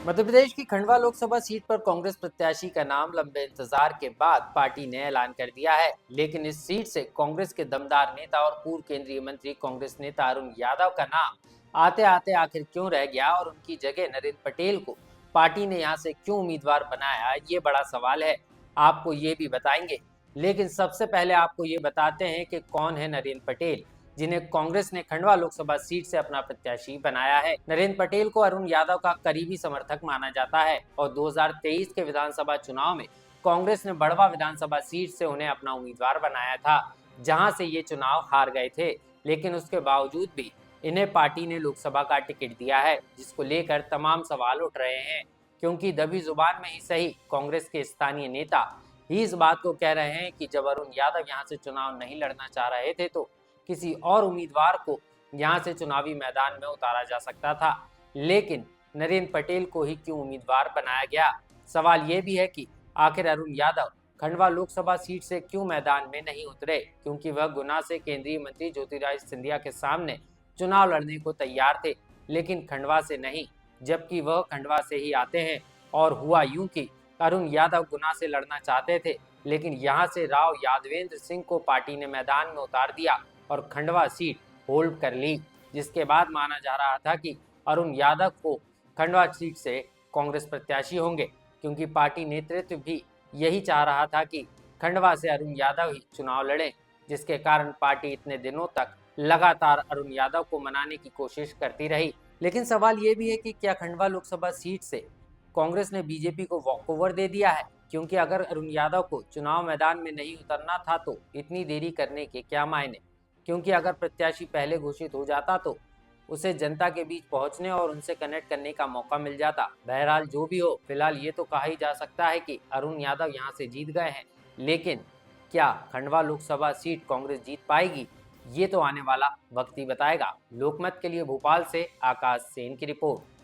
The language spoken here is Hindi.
मध्य प्रदेश की खंडवा लोकसभा सीट पर कांग्रेस प्रत्याशी का नाम लंबे इंतजार के बाद पार्टी ने ऐलान कर दिया है। लेकिन इस सीट से कांग्रेस के दमदार नेता और पूर्व केंद्रीय मंत्री कांग्रेस नेता अरुण यादव का नाम आते आते आखिर क्यों रह गया और उनकी जगह नरेंद्र पटेल को पार्टी ने यहां से क्यों उम्मीदवार बनाया, ये बड़ा सवाल है। आपको ये भी बताएंगे। लेकिन सबसे पहले आपको ये बताते हैं कि कौन है नरेंद्र पटेल, जिन्हें कांग्रेस ने खंडवा लोकसभा सीट से अपना प्रत्याशी बनाया है। नरेंद्र पटेल को अरुण यादव का करीबी समर्थक माना जाता है और 2023 के विधानसभा चुनाव में कांग्रेस ने बड़वा विधानसभा सीट से उन्हें अपना उम्मीदवार बनाया था, जहां से ये चुनाव हार गए थे। लेकिन उसके बावजूद भी इन्हें पार्टी ने लोकसभा का टिकट दिया है, जिसको लेकर तमाम सवाल उठ रहे हैं। क्योंकि दबी जुबान में ही सही, कांग्रेस के स्थानीय नेता ही इस बात को कह रहे हैं कि जब अरुण यादव यहां से चुनाव नहीं लड़ना चाह रहे थे तो किसी और उम्मीदवार को यहां से चुनावी मैदान में उतारा जा सकता था। लेकिन नरेंद्र पटेल को ही क्यों उम्मीदवार बनाया गया? सवाल ये भी है कि आखिर अरुण यादव खंडवा लोकसभा सीट से क्यों मैदान में नहीं उतरे, क्योंकि वह गुना से केंद्रीय मंत्री ज्योतिरादित्य सिंधिया के सामने चुनाव लड़ने को तैयार थे, लेकिन खंडवा से नहीं, जबकि वह खंडवा से ही आते हैं। और हुआ यूं कि अरुण यादव गुना से लड़ना चाहते थे, लेकिन यहां से राव यादवेंद्र सिंह को पार्टी ने मैदान में उतार दिया और खंडवा सीट होल्ड कर ली, जिसके बाद माना जा रहा था कि अरुण यादव को खंडवा सीट से कांग्रेस प्रत्याशी होंगे, क्योंकि पार्टी नेतृत्व भी यही चाह रहा था कि खंडवा से अरुण यादव ही चुनाव लड़ें, जिसके कारण पार्टी इतने दिनों तक लगातार अरुण यादव को मनाने की कोशिश करती रही। लेकिन सवाल ये भी है कि क्या खंडवा लोकसभा सीट से कांग्रेस ने बीजेपी को वॉकओवर दे दिया है? क्योंकि अगर अरुण यादव को चुनाव मैदान में नहीं उतरना था तो इतनी देरी करने के क्या मायने? क्योंकि अगर प्रत्याशी पहले घोषित हो जाता तो उसे जनता के बीच पहुंचने और उनसे कनेक्ट करने का मौका मिल जाता। बहरहाल जो भी हो, फिलहाल ये तो कहा ही जा सकता है कि अरुण यादव यहां से जीत गए हैं। लेकिन क्या खंडवा लोकसभा सीट कांग्रेस जीत पाएगी? ये तो आने वाला वक्त ही बताएगा। लोकमत के लिए भोपाल से आकाश सेन की रिपोर्ट।